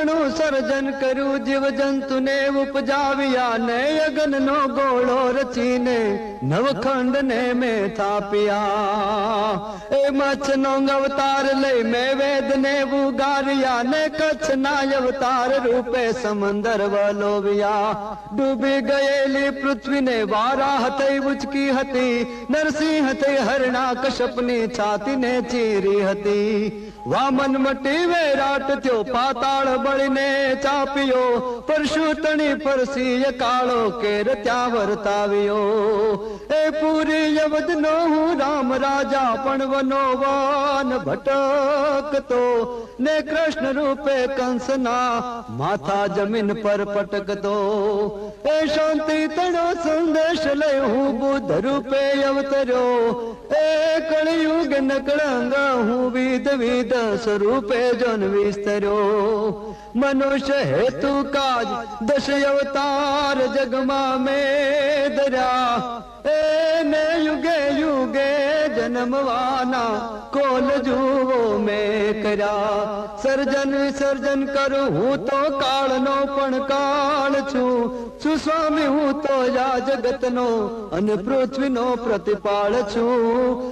ઘણું સર્જન કર્યું, જીવ જંતુને ઉપજાવ્યા ને અગનનો ગોળો રચીને નવખંડ ને મેં થાપ્યા. એ મચ્છનો અવતાર લઈ મેં વેદ ને ઉગાર્યા ને કચ્છના અવતાર રૂપે સમંદર વલોવ્યા. ડૂબી ગયેલી પૃથ્વીને વારા થઈ ઉચકી હતી, નરસિંહ થઈ હરણા કશ્યપની છાતીને ચીરી હતી. વામન મટી વેરાટ થયો, પાતાળ બળીને ચાપ્યો, પરશુતણી પરસી કાળો કેર ત્યાં વર્તાવ્યો. એ પૂરી યવદનો હું રામ રાજા પણ વનો વન ભટકતો ને કૃષ્ણ રૂપે કંસના માથા જમીન પર પટકતો. એ શાંતિ તણો સંદેશ લઈ હું બુદ્ધ રૂપે અવતર્યો. એ કળયુગ નકળંગ હું વિધ વિધ સ્વરૂપે જન વિસ્તર્યો. મનુષ્ય હેતુ કાજ દશ અવતાર જગમાં મેં ધર્યા. એને યુગે યુગે જન્મવાના કોલ જુઓ મેં કર્યા. સર્જન વિસર્જન કરું હું તો કાળનો પણ કાળ છું. સ્વામી હું તો આ જગતનો અને પૃથ્વીનો પ્રતિપાળ છું.